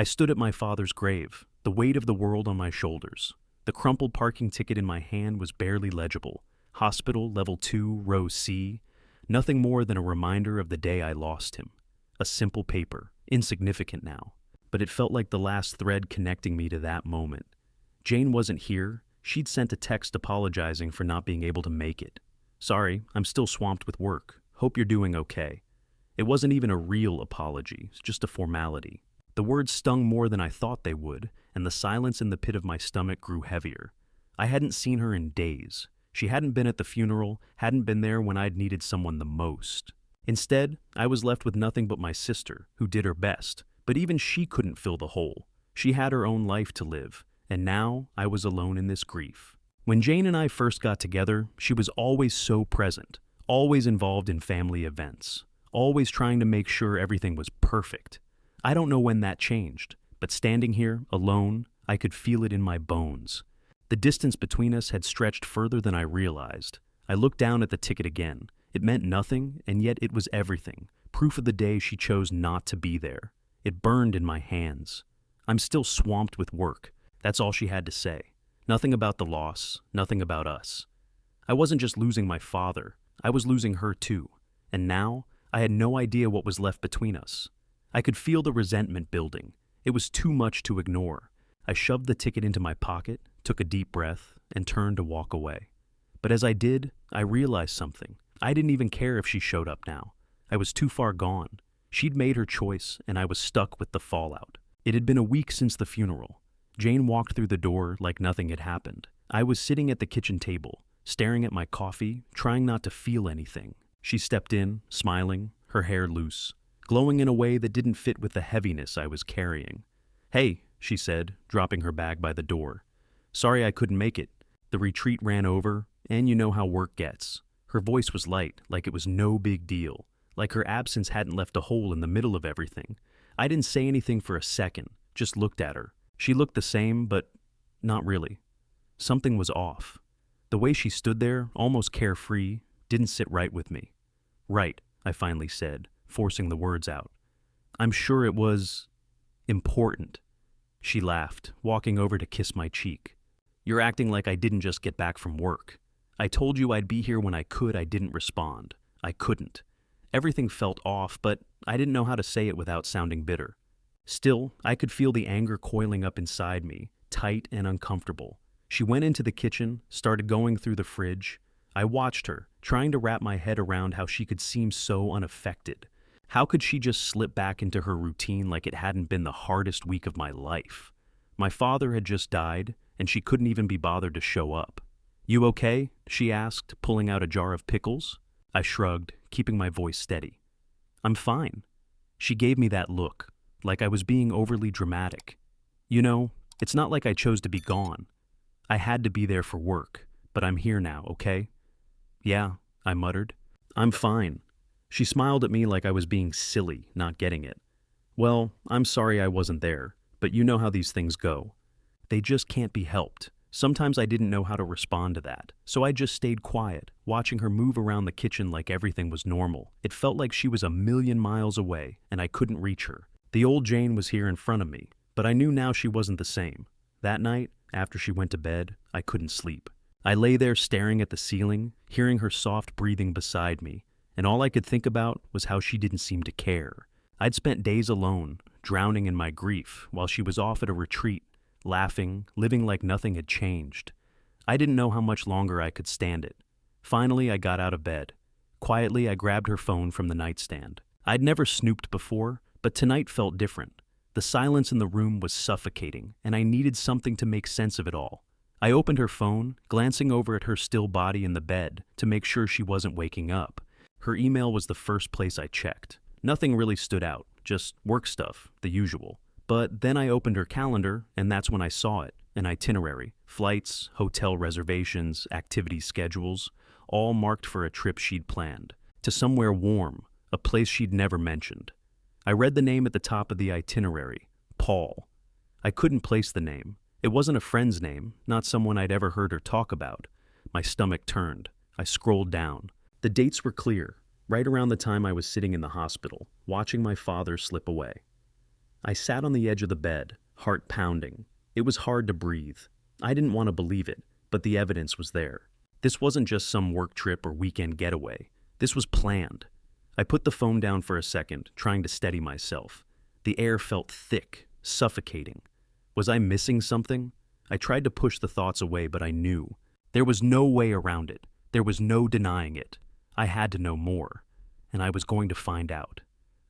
I stood at my father's grave, the weight of the world on my shoulders. The crumpled parking ticket in my hand was barely legible. Hospital, level 2, row C. Nothing more than a reminder of the day I lost him. A simple paper, insignificant now. But it felt like the last thread connecting me to that moment. Jane wasn't here. She'd sent a text apologizing for not being able to make it. Sorry, I'm still swamped with work. Hope you're doing okay. It wasn't even a real apology, just a formality. The words stung more than I thought they would, and the silence in the pit of my stomach grew heavier. I hadn't seen her in days. She hadn't been at the funeral, hadn't been there when I'd needed someone the most. Instead, I was left with nothing but my sister, who did her best, but even she couldn't fill the hole. She had her own life to live, and now I was alone in this grief. When Jane and I first got together, she was always so present, always involved in family events, always trying to make sure everything was perfect. I don't know when that changed, but standing here, alone, I could feel it in my bones. The distance between us had stretched further than I realized. I looked down at the ticket again. It meant nothing, and yet it was everything. Proof of the day she chose not to be there. It burned in my hands. I'm still swamped with work. That's all she had to say. Nothing about the loss, nothing about us. I wasn't just losing my father, I was losing her too. And now, I had no idea what was left between us. I could feel the resentment building. It was too much to ignore. I shoved the ticket into my pocket, took a deep breath, and turned to walk away. But as I did, I realized something. I didn't even care if she showed up now. I was too far gone. She'd made her choice, and I was stuck with the fallout. It had been a week since the funeral. Jane walked through the door like nothing had happened. I was sitting at the kitchen table, staring at my coffee, trying not to feel anything. She stepped in, smiling, her hair loose, glowing in a way that didn't fit with the heaviness I was carrying. "Hey," she said, dropping her bag by the door. "Sorry I couldn't make it. The retreat ran over, and you know how work gets." Her voice was light, like it was no big deal, like her absence hadn't left a hole in the middle of everything. I didn't say anything for a second, just looked at her. She looked the same, but not really. Something was off. The way she stood there, almost carefree, didn't sit right with me. "Right," I finally said, forcing the words out. "I'm sure it was important." She laughed, walking over to kiss my cheek. "You're acting like I didn't just get back from work. I told you I'd be here when I could. I didn't respond. I couldn't. Everything felt off, but I didn't know how to say it without sounding bitter. Still, I could feel the anger coiling up inside me, tight and uncomfortable. She went into the kitchen, started going through the fridge. I watched her, trying to wrap my head around how she could seem so unaffected. How could she just slip back into her routine like it hadn't been the hardest week of my life? My father had just died, and she couldn't even be bothered to show up. "You okay?" she asked, pulling out a jar of pickles. I shrugged, keeping my voice steady. "I'm fine." She gave me that look, like I was being overly dramatic. "You know, it's not like I chose to be gone. I had to be there for work, but I'm here now, okay?" "Yeah," I muttered. "I'm fine." She smiled at me like I was being silly, not getting it. "Well, I'm sorry I wasn't there, but you know how these things go. They just can't be helped." Sometimes I didn't know how to respond to that, so I just stayed quiet, watching her move around the kitchen like everything was normal. It felt like she was a million miles away, and I couldn't reach her. The old Jane was here in front of me, but I knew now she wasn't the same. That night, after she went to bed, I couldn't sleep. I lay there staring at the ceiling, hearing her soft breathing beside me, and all I could think about was how she didn't seem to care. I'd spent days alone, drowning in my grief, while she was off at a retreat, laughing, living like nothing had changed. I didn't know how much longer I could stand it. Finally, I got out of bed. Quietly, I grabbed her phone from the nightstand. I'd never snooped before, but tonight felt different. The silence in the room was suffocating, and I needed something to make sense of it all. I opened her phone, glancing over at her still body in the bed to make sure she wasn't waking up. Her email was the first place I checked. Nothing really stood out, just work stuff, the usual. But then I opened her calendar, and that's when I saw it, an itinerary, flights, hotel reservations, activity schedules, all marked for a trip she'd planned, to somewhere warm, a place she'd never mentioned. I read the name at the top of the itinerary, Paul. I couldn't place the name. It wasn't a friend's name, not someone I'd ever heard her talk about. My stomach turned. I scrolled down. The dates were clear, right around the time I was sitting in the hospital, watching my father slip away. I sat on the edge of the bed, heart pounding. It was hard to breathe. I didn't want to believe it, but the evidence was there. This wasn't just some work trip or weekend getaway. This was planned. I put the phone down for a second, trying to steady myself. The air felt thick, suffocating. Was I missing something? I tried to push the thoughts away, but I knew. There was no way around it. There was no denying it. I had to know more, and I was going to find out.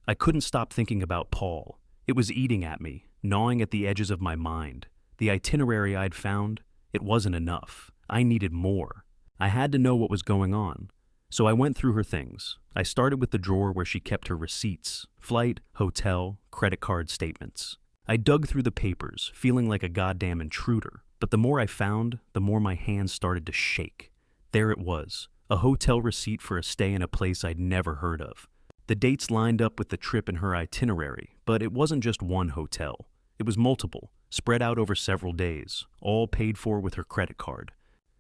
I couldn't stop thinking about Paul. It was eating at me, gnawing at the edges of my mind. The itinerary I'd found, it wasn't enough. I needed more. I had to know what was going on. So I went through her things. I started with the drawer where she kept her receipts, flight, hotel, credit card statements. I dug through the papers, feeling like a goddamn intruder. But the more I found, the more my hands started to shake. There it was, a hotel receipt for a stay in a place I'd never heard of. The dates lined up with the trip in her itinerary, but it wasn't just one hotel. It was multiple, spread out over several days, all paid for with her credit card.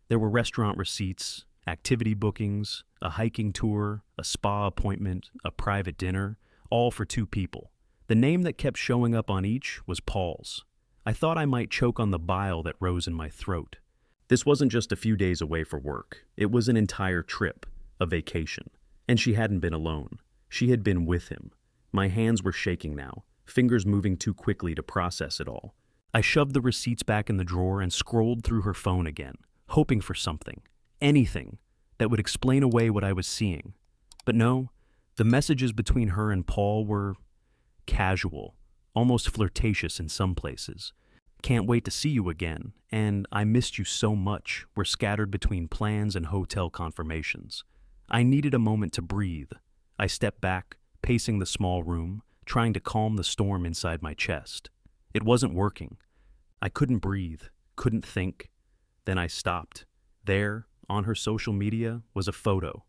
There were restaurant receipts, activity bookings, a hiking tour, a spa appointment, a private dinner, all for 2 people. The name that kept showing up on each was Paul's. I thought I might choke on the bile that rose in my throat. This wasn't just a few days away for work. It was an entire trip, a vacation. And she hadn't been alone. She had been with him. My hands were shaking now, fingers moving too quickly to process it all. I shoved the receipts back in the drawer and scrolled through her phone again, hoping for something, anything, that would explain away what I was seeing. But no, the messages between her and Paul were casual, almost flirtatious in some places. Can't wait to see you again, and I missed you so much were scattered between plans and hotel confirmations. I needed a moment to breathe. I stepped back, pacing the small room, trying to calm the storm inside my chest. It wasn't working. I couldn't breathe, couldn't think. Then I stopped. There, on her social media, was a photo.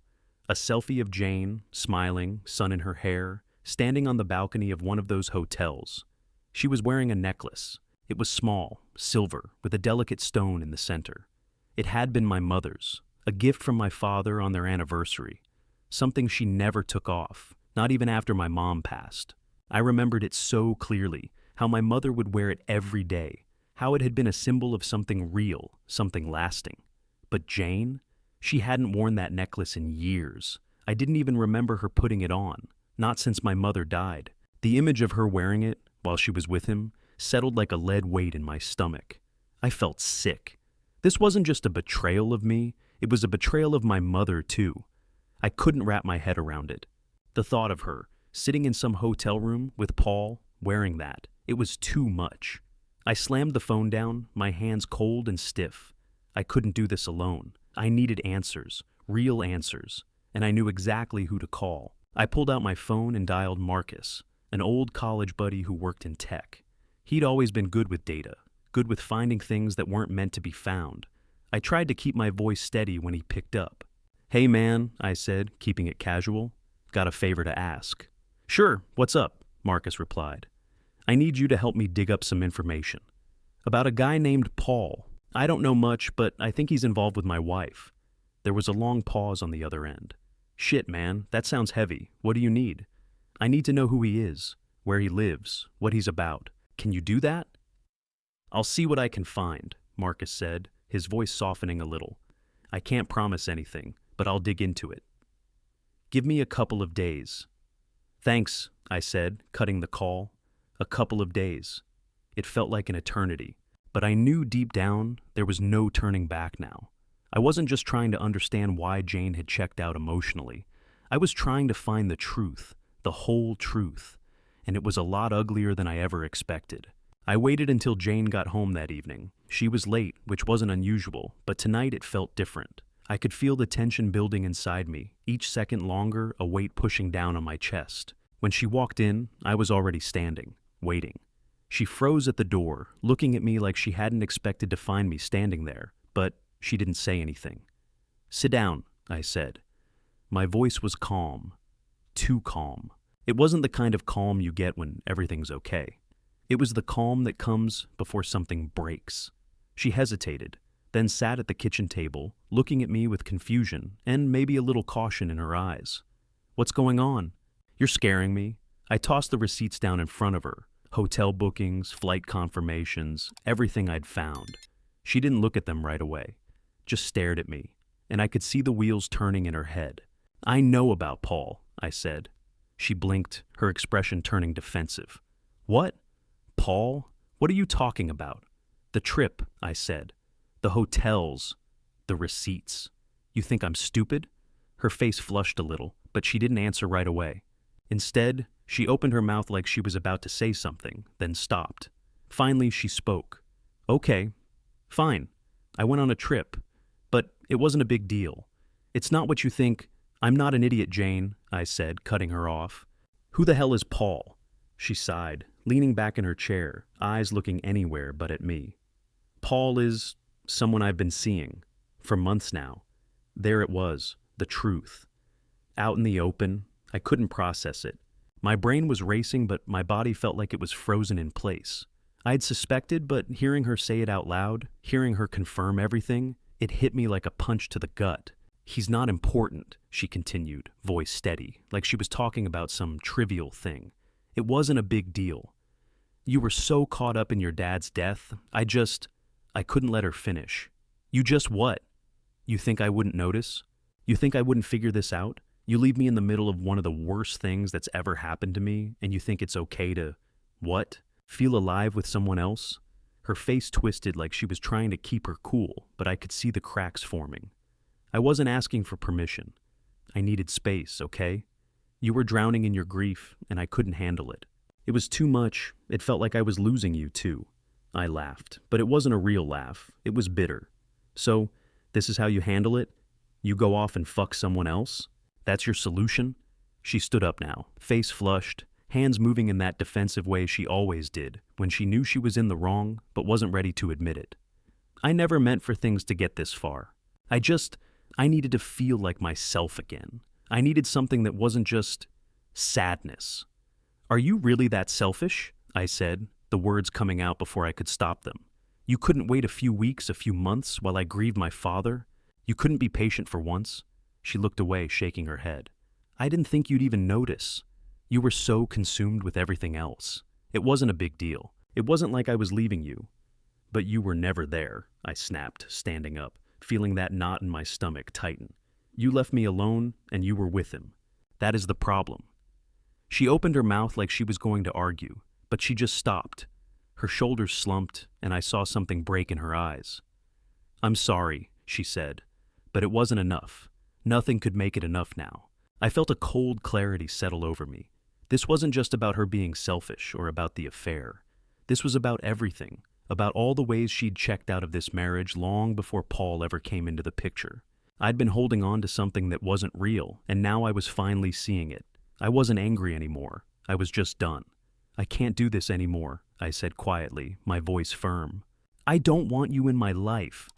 A selfie of Jane, smiling, sun in her hair, standing on the balcony of one of those hotels. She was wearing a necklace. It was small, silver, with a delicate stone in the center. It had been my mother's, a gift from my father on their anniversary. Something she never took off, not even after my mom passed. I remembered it so clearly, how my mother would wear it every day, how it had been a symbol of something real, something lasting. But Jane? She hadn't worn that necklace in years. I didn't even remember her putting it on, not since my mother died. The image of her wearing it, while she was with him, settled like a lead weight in my stomach. I felt sick. This wasn't just a betrayal of me, it was a betrayal of my mother too. I couldn't wrap my head around it. The thought of her, sitting in some hotel room with Paul, wearing that, it was too much. I slammed the phone down, my hands cold and stiff. I couldn't do this alone. I needed answers, real answers, and I knew exactly who to call. I pulled out my phone and dialed Marcus, an old college buddy who worked in tech. He'd always been good with data, good with finding things that weren't meant to be found. I tried to keep my voice steady when he picked up. "Hey man," I said, keeping it casual. "Got a favor to ask." "Sure, what's up?" Marcus replied. "I need you to help me dig up some information. About a guy named Paul. I don't know much, but I think he's involved with my wife." There was a long pause on the other end. "Shit, man, that sounds heavy. What do you need?" "I need to know who he is, where he lives, what he's about. Can you do that?" "I'll see what I can find," Marcus said, his voice softening a little. "I can't promise anything, but I'll dig into it. Give me a couple of days." "Thanks," I said, cutting the call. A couple of days. It felt like an eternity, but I knew deep down there was no turning back now. I wasn't just trying to understand why Jane had checked out emotionally. I was trying to find the truth, the whole truth, and it was a lot uglier than I ever expected. I waited until Jane got home that evening. She was late, which wasn't unusual, but tonight it felt different. I could feel the tension building inside me, each second longer, a weight pushing down on my chest. When she walked in, I was already standing, waiting. She froze at the door, looking at me like she hadn't expected to find me standing there, but she didn't say anything. "Sit down," I said. My voice was calm. Too calm. It wasn't the kind of calm you get when everything's okay. It was the calm that comes before something breaks. She hesitated, then sat at the kitchen table, looking at me with confusion and maybe a little caution in her eyes. "What's going on?" "You're scaring me." I tossed the receipts down in front of her. Hotel bookings, flight confirmations, everything I'd found. She didn't look at them right away, just stared at me, and I could see the wheels turning in her head. "I know about Paul," I said. She blinked, her expression turning defensive. "What? Paul? What are you talking about?" "The trip," I said. "The hotels. The receipts. You think I'm stupid?" Her face flushed a little, but she didn't answer right away. Instead, she opened her mouth like she was about to say something, then stopped. Finally, she spoke. "Okay, fine. I went on a trip, but it wasn't a big deal. It's not what you think. I'm not an idiot, Jane," I said, cutting her off. "Who the hell is Paul?" She sighed, leaning back in her chair, eyes looking anywhere but at me. "Paul is someone I've been seeing for months now." There it was, the truth. Out in the open, I couldn't process it. My brain was racing, but my body felt like it was frozen in place. I had suspected, but hearing her say it out loud, hearing her confirm everything, it hit me like a punch to the gut. "He's not important," she continued, voice steady, like she was talking about some trivial thing. "It wasn't a big deal. You were so caught up in your dad's death, I couldn't let her finish." "You just what? You think I wouldn't notice? You think I wouldn't figure this out? You leave me in the middle of one of the worst things that's ever happened to me, and you think it's okay to, what? Feel alive with someone else?" Her face twisted like she was trying to keep her cool, but I could see the cracks forming. "I wasn't asking for permission. I needed space, okay? You were drowning in your grief, and I couldn't handle it. It was too much. It felt like I was losing you, too." I laughed, but it wasn't a real laugh. It was bitter. "So, this is how you handle it? You go off and fuck someone else? That's your solution?" She stood up now, face flushed, hands moving in that defensive way she always did when she knew she was in the wrong but wasn't ready to admit it. "I never meant for things to get this far. I needed to feel like myself again. I needed something that wasn't just sadness." "Are you really that selfish?" I said, the words coming out before I could stop them. "You couldn't wait a few weeks, a few months while I grieved my father? You couldn't be patient for once?" She looked away, shaking her head. "I didn't think you'd even notice. You were so consumed with everything else. It wasn't a big deal. It wasn't like I was leaving you." "But you were never there," I snapped, standing up, feeling that knot in my stomach tighten. "You left me alone, and you were with him. That is the problem." She opened her mouth like she was going to argue, but she just stopped. Her shoulders slumped, and I saw something break in her eyes. "I'm sorry," she said, "but it wasn't enough. Nothing could make it enough now." I felt a cold clarity settle over me. This wasn't just about her being selfish or about the affair. This was about everything, about all the ways she'd checked out of this marriage long before Paul ever came into the picture. I'd been holding on to something that wasn't real, and now I was finally seeing it. I wasn't angry anymore. I was just done. "I can't do this anymore," I said quietly, my voice firm. "I don't want you in my life."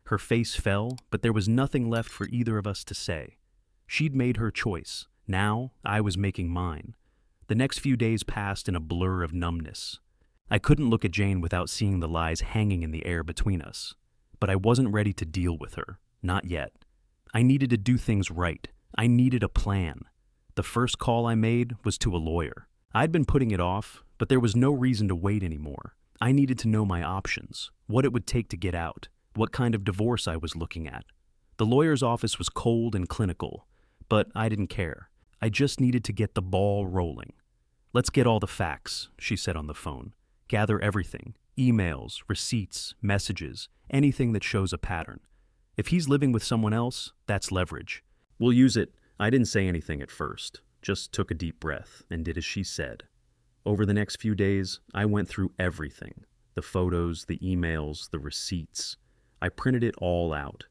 Her face fell, but there was nothing left for either of us to say. She'd made her choice. Now I was making mine. The next few days passed in a blur of numbness. I couldn't look at Jane without seeing the lies hanging in the air between us. But I wasn't ready to deal with her. Not yet. I needed to do things right. I needed a plan. The first call I made was to a lawyer. I'd been putting it off, but there was no reason to wait anymore. I needed to know my options, what it would take to get out, what kind of divorce I was looking at. The lawyer's office was cold and clinical, but I didn't care. I just needed to get the ball rolling. "Let's get all the facts," she said on the phone. "Gather everything, emails, receipts, messages, anything that shows a pattern. If he's living with someone else, that's leverage. We'll use it." I didn't say anything at first, just took a deep breath and did as she said. Over the next few days, I went through everything. The photos, the emails, the receipts. I printed it all out.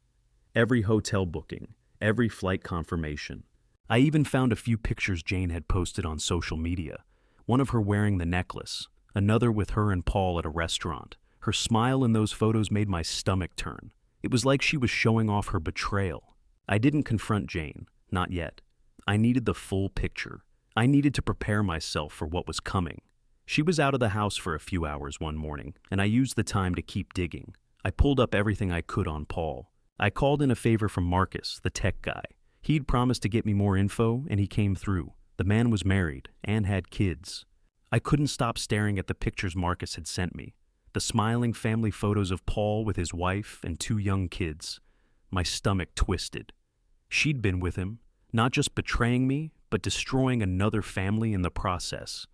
Every hotel booking, every flight confirmation. I even found a few pictures Jane had posted on social media. One of her wearing the necklace, another with her and Paul at a restaurant. Her smile in those photos made my stomach turn. It was like she was showing off her betrayal. I didn't confront Jane, not yet. I needed the full picture. I needed to prepare myself for what was coming. She was out of the house for a few hours one morning, and I used the time to keep digging. I pulled up everything I could on Paul. I called in a favor from Marcus, the tech guy. He'd promised to get me more info, and he came through. The man was married and had kids. I couldn't stop staring at the pictures Marcus had sent me. The smiling family photos of Paul with his wife and 2 young kids. My stomach twisted. She'd been with him, not just betraying me, but destroying another family in the process.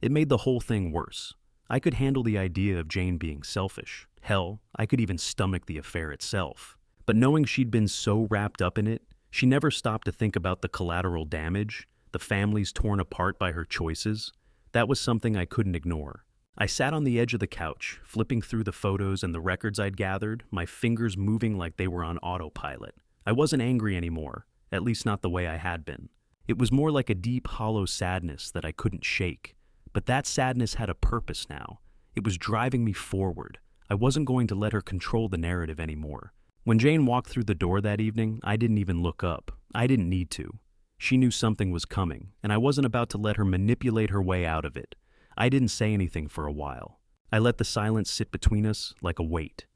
It made the whole thing worse. I could handle the idea of Jane being selfish. Hell, I could even stomach the affair itself. But knowing she'd been so wrapped up in it, she never stopped to think about the collateral damage, the families torn apart by her choices. That was something I couldn't ignore. I sat on the edge of the couch, flipping through the photos and the records I'd gathered, my fingers moving like they were on autopilot. I wasn't angry anymore, at least not the way I had been. It was more like a deep, hollow sadness that I couldn't shake. But that sadness had a purpose now. It was driving me forward. I wasn't going to let her control the narrative anymore. When Jane walked through the door that evening, I didn't even look up. I didn't need to. She knew something was coming, and I wasn't about to let her manipulate her way out of it. I didn't say anything for a while. I let the silence sit between us like a weight.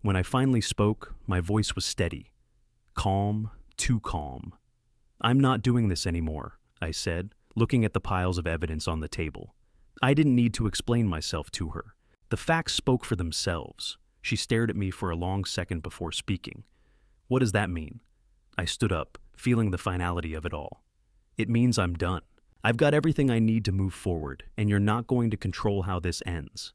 When I finally spoke, my voice was steady. Calm, too calm. "I'm not doing this anymore," I said, looking at the piles of evidence on the table. I didn't need to explain myself to her. The facts spoke for themselves. She stared at me for a long second before speaking. "What does that mean?" I stood up, feeling the finality of it all. "It means I'm done. I've got everything I need to move forward, and you're not going to control how this ends."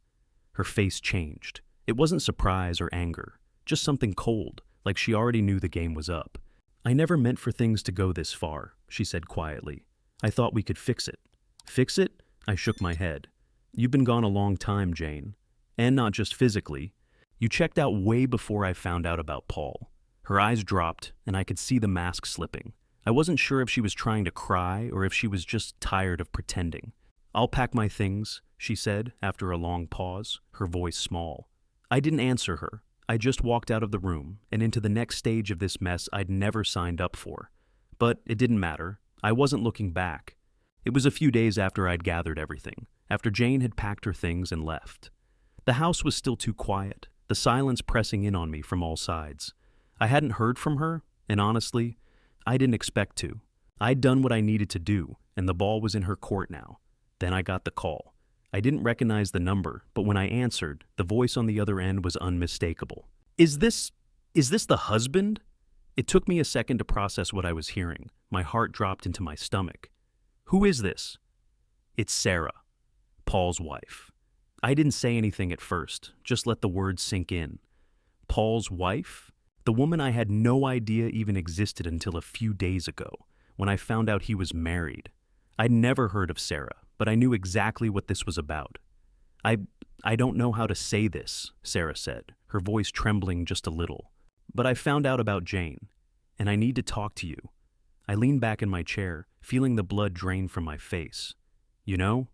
Her face changed. It wasn't surprise or anger, just something cold, like she already knew the game was up. "I never meant for things to go this far," she said quietly. "I thought we could fix it." "Fix it?" I shook my head. "You've been gone a long time, Jane. And not just physically. You checked out way before I found out about Paul." Her eyes dropped, and I could see the mask slipping. I wasn't sure if she was trying to cry or if she was just tired of pretending. "I'll pack my things," she said after a long pause, her voice small. I didn't answer her. I just walked out of the room and into the next stage of this mess I'd never signed up for. But it didn't matter. I wasn't looking back. It was a few days after I'd gathered everything, after Jane had packed her things and left. The house was still too quiet, the silence pressing in on me from all sides. I hadn't heard from her, and honestly, I didn't expect to. I'd done what I needed to do, and the ball was in her court now. Then I got the call. I didn't recognize the number, but when I answered, the voice on the other end was unmistakable. Is this the husband?" It took me a second to process what I was hearing. My heart dropped into my stomach. "Who is this?" "It's Sarah, Paul's wife." I didn't say anything at first, just let the words sink in. Paul's wife? The woman I had no idea even existed until a few days ago, when I found out he was married. I'd never heard of Sarah, but I knew exactly what this was about. I don't know how to say this," Sarah said, her voice trembling just a little. "But I found out about Jane, and I need to talk to you." I leaned back in my chair, feeling the blood drain from my face. "You know?"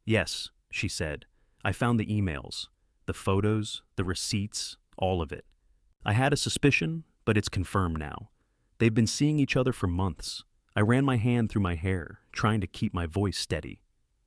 "Yes," she said. "I found the emails, the photos, the receipts, all of it. I had a suspicion, but it's confirmed now. They've been seeing each other for months." I ran my hand through my hair, trying to keep my voice steady.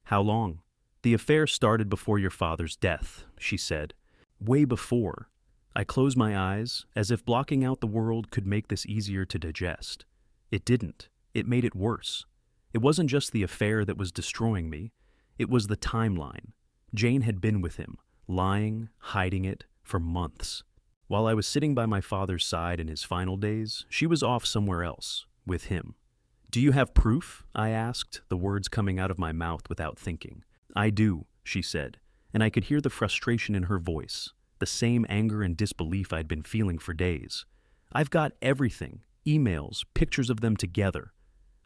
"How long?" "The affair started before your father's death," she said. "Way before." I closed my eyes, as if blocking out the world could make this easier to digest. It didn't. It made it worse. It wasn't just the affair that was destroying me. It was the timeline. Jane had been with him, lying, hiding it, for months. While I was sitting by my father's side in his final days, she was off somewhere else, with him. "Do you have proof?" I asked, the words coming out of my mouth without thinking. "I do," she said, and I could hear the frustration in her voice, the same anger and disbelief I'd been feeling for days. "I've got everything, emails, pictures of them together.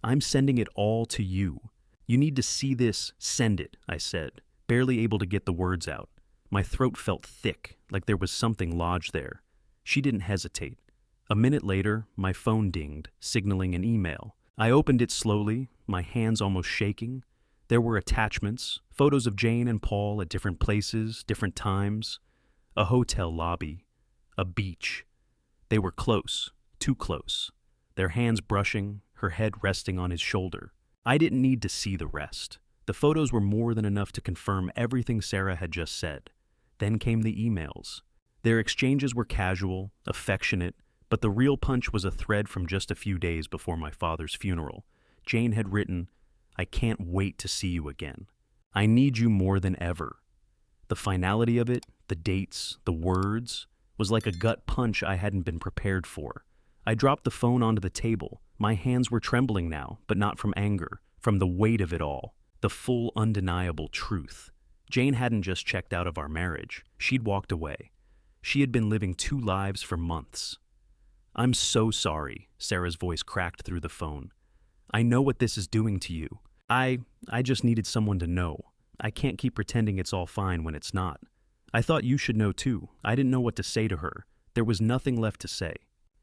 I'm sending it all to you. You need to see this, send it," I said, barely able to get the words out. My throat felt thick, like there was something lodged there. She didn't hesitate. A minute later, my phone dinged, signaling an email. I opened it slowly, my hands almost shaking. There were attachments, photos of Jane and Paul at different places, different times. A hotel lobby. A beach. They were close, too close. Their hands brushing, her head resting on his shoulder. I didn't need to see the rest. The photos were more than enough to confirm everything Sarah had just said. Then came the emails. Their exchanges were casual, affectionate, but the real punch was a thread from just a few days before my father's funeral. Jane had written, "I can't wait to see you again." I need you more than ever. The finality of it, the dates, the words, was like a gut punch I hadn't been prepared for. I dropped the phone onto the table. My hands were trembling now, but not from anger, from the weight of it all, the full, undeniable truth. Jane hadn't just checked out of our marriage. She'd walked away. She had been living two lives for months. "I'm so sorry," Sarah's voice cracked through the phone. "I know what this is doing to you. I just needed someone to know. I can't keep pretending it's all fine when it's not. I thought you should know too. I didn't know what to say to her. There was nothing left to say.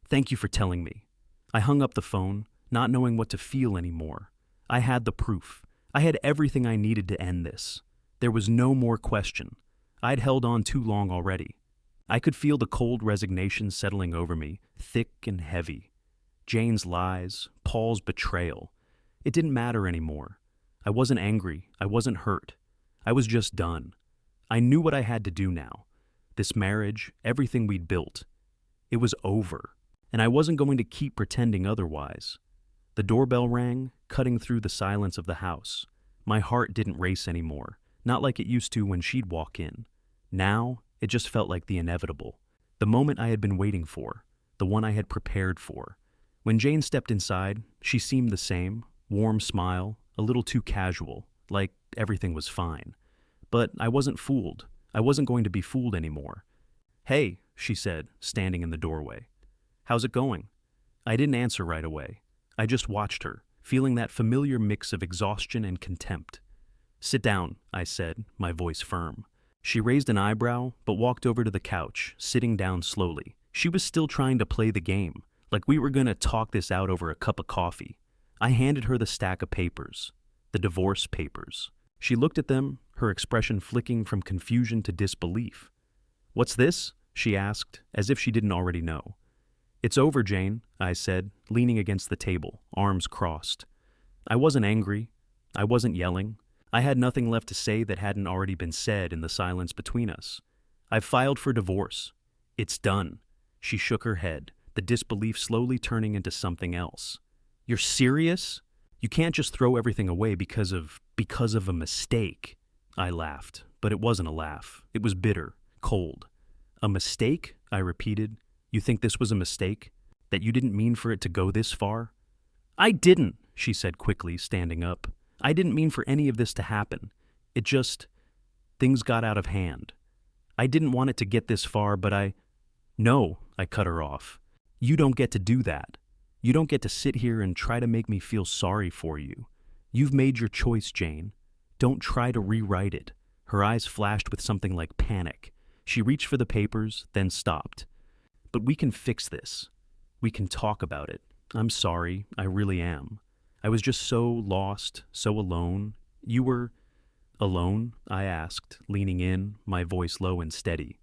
Thank you for telling me." I hung up the phone, not knowing what to feel anymore. I had the proof. I had everything I needed to end this. There was no more question. I'd held on too long already. I could feel the cold resignation settling over me, thick and heavy. Jane's lies, Paul's betrayal. It didn't matter anymore. I wasn't angry. I wasn't hurt. I was just done. I knew what I had to do now. This marriage, everything we'd built. It was over, and I wasn't going to keep pretending otherwise. The doorbell rang, cutting through the silence of the house. My heart didn't race anymore, not like it used to when she'd walk in. Now, it just felt like the inevitable, the moment I had been waiting for, the one I had prepared for. When Jane stepped inside, she seemed the same, warm smile, a little too casual, like everything was fine. But I wasn't fooled. I wasn't going to be fooled anymore. "Hey," she said, standing in the doorway. "How's it going?" I didn't answer right away. I just watched her, feeling that familiar mix of exhaustion and contempt. "Sit down," I said, my voice firm. She raised an eyebrow, but walked over to the couch, sitting down slowly. She was still trying to play the game, like we were going to talk this out over a cup of coffee. I handed her the stack of papers, the divorce papers. She looked at them, her expression flicking from confusion to disbelief. "What's this?" she asked, as if she didn't already know. "It's over, Jane," I said, leaning against the table, arms crossed. I wasn't angry. I wasn't yelling. I had nothing left to say that hadn't already been said in the silence between us. "I've filed for divorce. It's done." She shook her head, the disbelief slowly turning into something else. "You're serious? You can't just throw everything away because of a mistake." I laughed, but it wasn't a laugh. It was bitter, cold. "A mistake?" I repeated. "You think this was a mistake? That you didn't mean for it to go this far?" "I didn't," she said quickly, standing up. "I didn't mean for any of this to happen. It just... things got out of hand. I didn't want it to get this far, but No," I cut her off. "You don't get to do that. You don't get to sit here and try to make me feel sorry for you. You've made your choice, Jane. Don't try to rewrite it." Her eyes flashed with something like panic. She reached for the papers, then stopped. "But we can fix this. We can talk about it. I'm sorry, I really am. I was just so lost, so alone." "You were alone?" I asked, leaning in, my voice low and steady.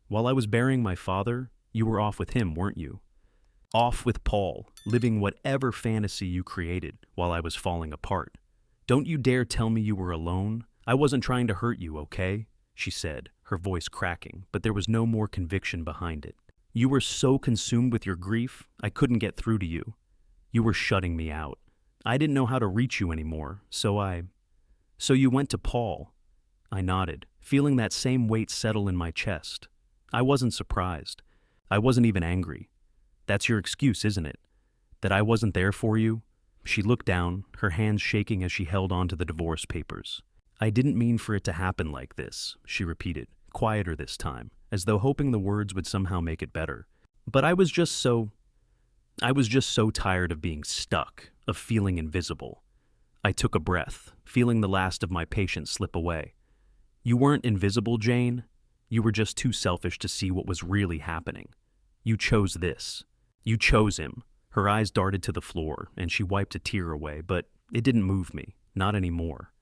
"While I was burying my father, you were off with him, weren't you? Off with Paul, living whatever fantasy you created while I was falling apart. Don't you dare tell me you were alone. I wasn't trying to hurt you, okay?" she said, her voice cracking, but there was no more conviction behind it. "You were so consumed with your grief, I couldn't get through to you. You were shutting me out. I didn't know how to reach you anymore, So you went to Paul." I nodded, feeling that same weight settle in my chest. I wasn't surprised. I wasn't even angry. "That's your excuse, isn't it? That I wasn't there for you?" She looked down, her hands shaking as she held onto the divorce papers. "I didn't mean for it to happen like this," she repeated, quieter this time, as though hoping the words would somehow make it better. "But I was just so tired of being stuck, of feeling invisible." I took a breath, feeling the last of my patience slip away. "You weren't invisible, Jane. You were just too selfish to see what was really happening. You chose this. You chose him." Her eyes darted to the floor, and she wiped a tear away, but it didn't move me, not anymore.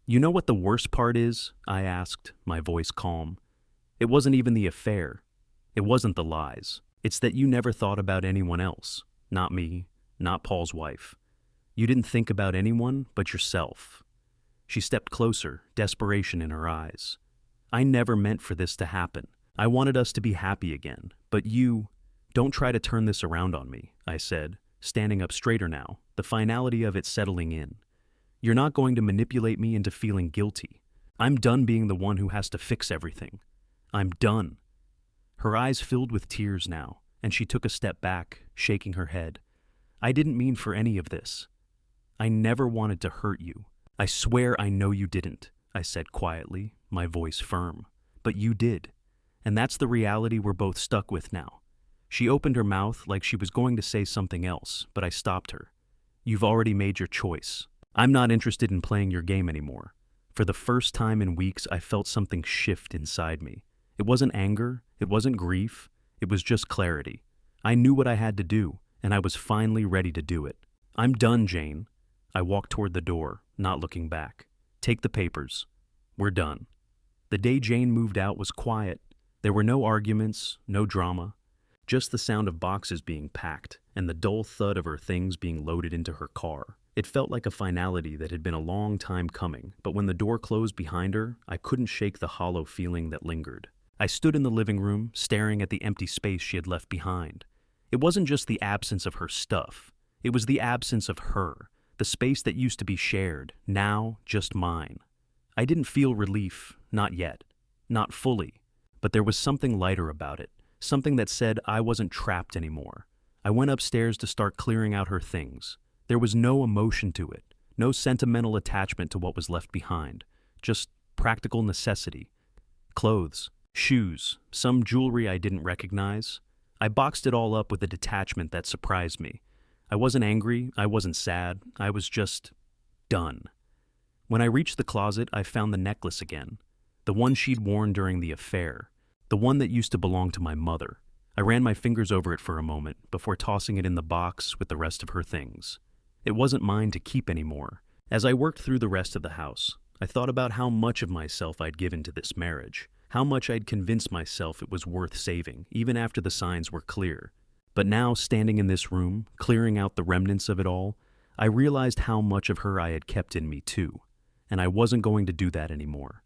"You know what the worst part is?" I asked, my voice calm. "It wasn't even the affair. It wasn't the lies. It's that you never thought about anyone else. Not me, not Paul's wife. You didn't think about anyone but yourself." She stepped closer, desperation in her eyes. "I never meant for this to happen. I wanted us to be happy again, but you... Don't try to turn this around on me," I said, standing up straighter now, the finality of it settling in. "You're not going to manipulate me into feeling guilty. I'm done being the one who has to fix everything. I'm done. Her eyes filled with tears now, and she took a step back, shaking her head. I didn't mean for any of this. I never wanted to hurt you. I swear I know you didn't, I said quietly, my voice firm. But you did. And that's the reality we're both stuck with now. She opened her mouth like she was going to say something else, but I stopped her. You've already made your choice. I'm not interested in playing your game anymore. For the first time in weeks, I felt something shift inside me. It wasn't anger, it wasn't grief, it was just clarity. I knew what I had to do, and I was finally ready to do it. I'm done, Jane. I walked toward the door, not looking back. Take the papers. We're done. The day Jane moved out was quiet. There were no arguments, no drama, just the sound of boxes being packed and the dull thud of her things being loaded into her car. It felt like a finality that had been a long time coming, but when the door closed behind her, I couldn't shake the hollow feeling that lingered. I stood in the living room, staring at the empty space she had left behind. It wasn't just the absence of her stuff. It was the absence of her, the space that used to be shared, now just mine. I didn't feel relief, not yet, not fully, but there was something lighter about it, something that said I wasn't trapped anymore. I went upstairs to start clearing out her things. There was no emotion to it, no sentimental attachment to what was left behind, just practical necessity. Clothes, shoes, some jewelry I didn't recognize. I boxed it all up with a detachment that surprised me. I wasn't angry, I wasn't sad, I was just done. When I reached the closet, I found the necklace again, the one she'd worn during the affair, the one that used to belong to my mother. I ran my fingers over it for a moment before tossing it in the box with the rest of her things. It wasn't mine to keep anymore. As I worked through the rest of the house, I thought about how much of myself I'd given to this marriage, how much I'd convinced myself it was worth saving, even after the signs were clear. But now, standing in this room, clearing out the remnants of it all, I realized how much of her I had kept in me too, and I wasn't going to do that anymore.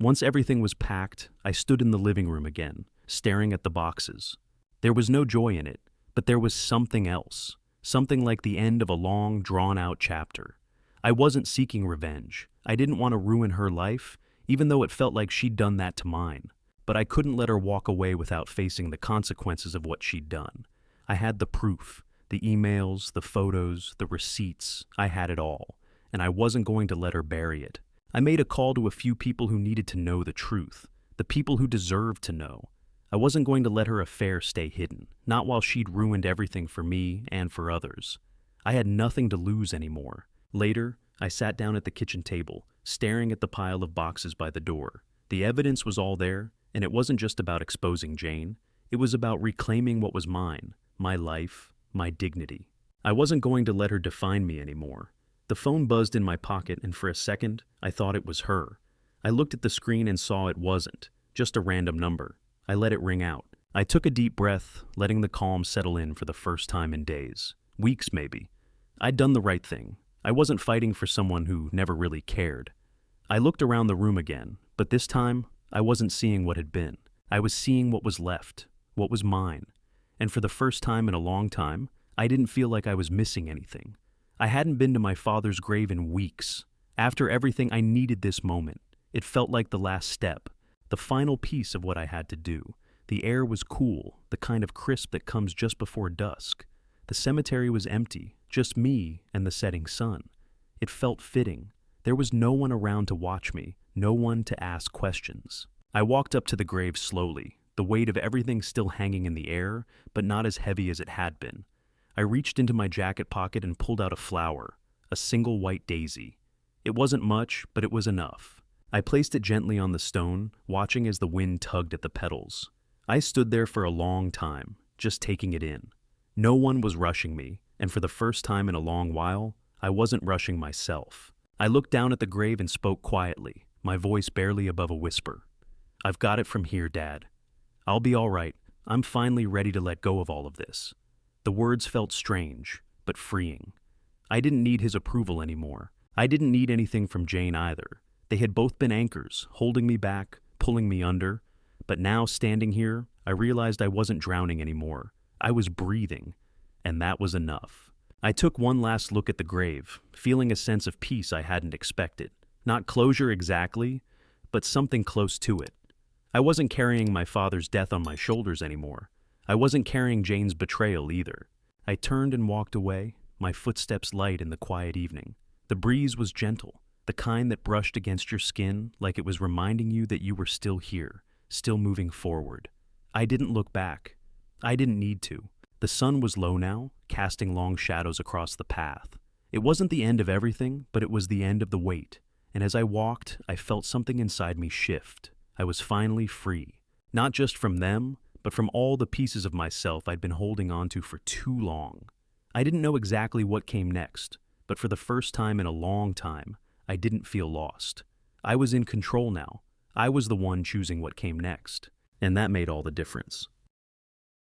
Once everything was packed, I stood in the living room again, staring at the boxes. There was no joy in it, but there was something else, something like the end of a long, drawn-out chapter. I wasn't seeking revenge. I didn't want to ruin her life, even though it felt like she'd done that to mine. But I couldn't let her walk away without facing the consequences of what she'd done. I had the proof, the emails, the photos, the receipts. I had it all, and I wasn't going to let her bury it. I made a call to a few people who needed to know the truth, the people who deserved to know. I wasn't going to let her affair stay hidden, not while she'd ruined everything for me and for others. I had nothing to lose anymore. Later, I sat down at the kitchen table, staring at the pile of boxes by the door. The evidence was all there, and it wasn't just about exposing Jane. It was about reclaiming what was mine, my life, my dignity. I wasn't going to let her define me anymore. The phone buzzed in my pocket, and for a second, I thought it was her. I looked at the screen and saw it wasn't, just a random number. I let it ring out. I took a deep breath, letting the calm settle in for the first time in days. Weeks, maybe. I'd done the right thing. I wasn't fighting for someone who never really cared. I looked around the room again, but this time, I wasn't seeing what had been. I was seeing what was left, what was mine. And for the first time in a long time, I didn't feel like I was missing anything. I hadn't been to my father's grave in weeks. After everything, I needed this moment. It felt like the last step, the final piece of what I had to do. The air was cool, the kind of crisp that comes just before dusk. The cemetery was empty, just me and the setting sun. It felt fitting. There was no one around to watch me, no one to ask questions. I walked up to the grave slowly, the weight of everything still hanging in the air, but not as heavy as it had been. I reached into my jacket pocket and pulled out a flower, a single white daisy. It wasn't much, but it was enough. I placed it gently on the stone, watching as the wind tugged at the petals. I stood there for a long time, just taking it in. No one was rushing me, and for the first time in a long while, I wasn't rushing myself. I looked down at the grave and spoke quietly, my voice barely above a whisper. I've got it from here, Dad. I'll be all right. I'm finally ready to let go of all of this. The words felt strange, but freeing. I didn't need his approval anymore. I didn't need anything from Jane either. They had both been anchors, holding me back, pulling me under. But now, standing here, I realized I wasn't drowning anymore. I was breathing, and that was enough. I took one last look at the grave, feeling a sense of peace I hadn't expected. Not closure exactly, but something close to it. I wasn't carrying my father's death on my shoulders anymore. I wasn't carrying Jane's betrayal either. I turned and walked away, my footsteps light in the quiet evening. The breeze was gentle, the kind that brushed against your skin like it was reminding you that you were still here, still moving forward. I didn't look back. I didn't need to. The sun was low now, casting long shadows across the path. It wasn't the end of everything, but it was the end of the wait. And as I walked, I felt something inside me shift. I was finally free. Not just from them, but from all the pieces of myself I'd been holding on to for too long. I didn't know exactly what came next, but for the first time in a long time, I didn't feel lost. I was in control now. I was the one choosing what came next. And that made all the difference.